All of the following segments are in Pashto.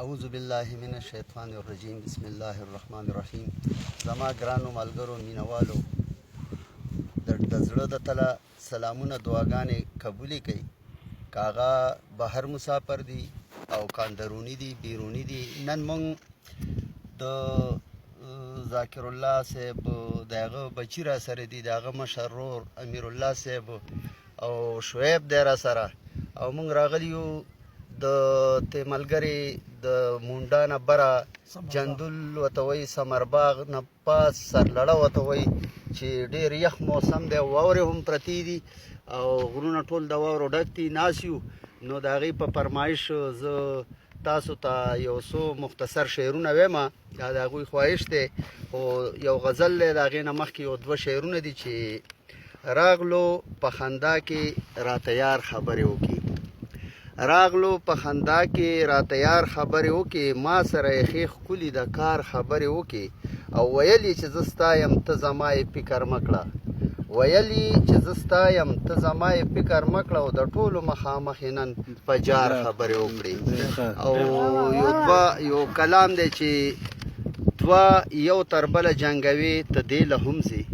اعوذ بالله من الشیطان الرجیم بسم الله الرحمن الرحیم. زما ګرانو ملګرو مینوالو د زړه د تله سلامونه دعاګانې قبولې کوي. کاغه بهر مسافر دي او کاندرونی دي بیرونی دي. نن مونږ د ذاکر الله صاحب د هغه بچی را سره دي، د هغه مشر ورور امیر الله صاحب او شعیب دی را سره، او مونږ راغلي یو د ته ملګري د مونډا نه بره جندل ورته وایي، ثمرباغ نه پاس سرلړه ورته وایي، چې ډېر یخ موسم دی، واورې هم پرتې دي او غرونه ټول د واورو ډک دي. ناست یو، نو د هغې په فرمایش زه تاسو ته یو څو مختصر شعرونه وایم. دا د هغوی خواهش دی، خو یو غزل دی، د هغې نه مخکې یو دوه شعرونه دي چې راغلو په خندا کې راته یار خبرې وکړي. راغلو په خندا کې راته یار خبرې وکړي، ما سره یې ښې ښکلي د کار خبرې وکړي، او ویل یې چې زه ستا یم ته زما یې فکر مه کړه. ویل یې چې زه ستا یم ته زما یې فکر مه کړه، او د ټولو مخامخ یې نن په جار خبرې وکړي. او یو کلام دی چې دوه یو تر بله جنګوي ته دې له هم ځي،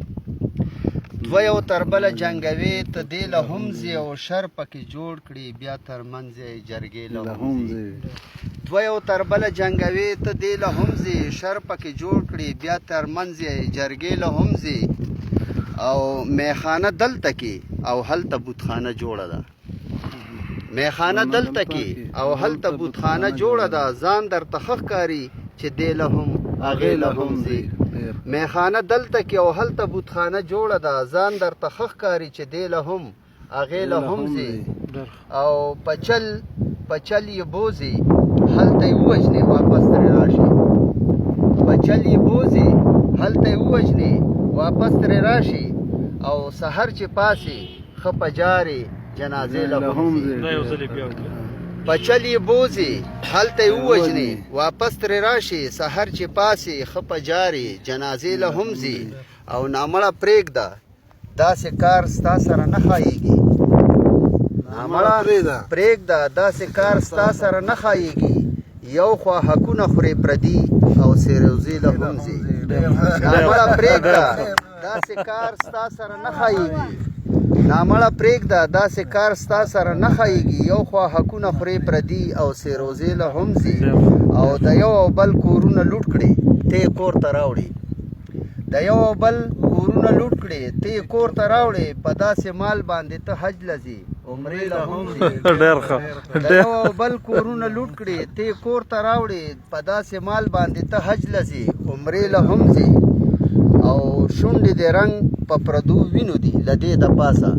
دوه یو تر بله جنګوي ته دې له هم ځي، او شر پکې جوړ کړي بیا تر منځ یې جرګې له هم ځي. دوه یو تر بله جنګوي ته دې له هم ځي، شر پکې جوړ کړي بیا تر منځ یې جرګې له هم ځي. او میخانه دلته کې او هلته بوتخانه جوړه ده، میخانه دلته کې او هلته بوتخانه جوړه ده، ځان درته ښه ښکاري چې دې له هم هغې له هم ځي. میخانه دلته کې او هلته بوتخانه جوړه ده، ځان درته ښه ښکاري چې دې له هم هغې له هم ځي. او پچل یې بوځي هلته یې ووژنې واپس ترې راشي، پچل یې بوځي هلته یې ووژنې واپس ترې راشي، او سحر چې پاسي ښه په جارې جنازې له هم ځي. پچل یې بوځي هلته یې ووژنې واپس ترې راشي، سحر چې پاسي ښه په جارې جنازې له هم ځي. او نامړه پرېږده داسې کار ستا سره نه ښایېږي، نامړه پرېږده داسې کار ستا سره نه ښایېږي، یو خوا حقونه خورې پردي او سیروزې له هم ځي. نامړه پرېږده داسې کار ستا سره نه ښایېږي، نامړه پرېږده داسې کار ستا سره نه ښایېږي، یو خوا حقونه خورې پردي او سیروزې له هم ځي. او د یو او بل کورونه لوټ کړي ته یې کور ته راوړي، د یو او بل کورونه لوټ کړي ته یې کور ته راوړې، په داسې مال باندې ته حج له ځي عمرې له هم ځي. د یو او بل کورونه لوټ کړي ته یې کور ته راوړې، په داسې مال باندې ته حج له ځي عمرې له هم ځي. او شونډې د رنګ په پردو وینو دي له دې د پاسه،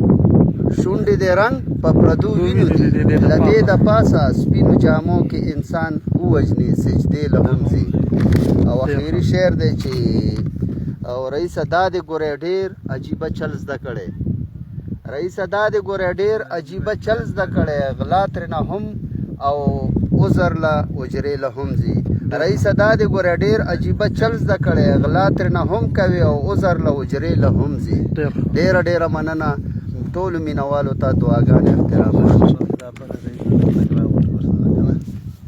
شونډې د رنګ په پردو وینو دي له دې د پاسه، سپینو جامو کې انسان ووژني سجدې له هم ځي. او اخري شعر دی چې او رئیسه دا دې ګورې ډېر عجیبه چل زده کړی، رئیسه دا دې ګورې ډېر عجیبه چل زده کړی، غلا ترېنه هم او عذر له اجرې له هم ځي. رئیسه دا دې ګورې ډېر عجیبه چل زده کړی، غلا ترېنه هم کوي او عذر له اجرې له هم ځي. ډېره مننه ټولو مینوالو ته، دعاګانې احترامات.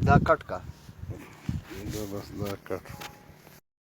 دا کټ کا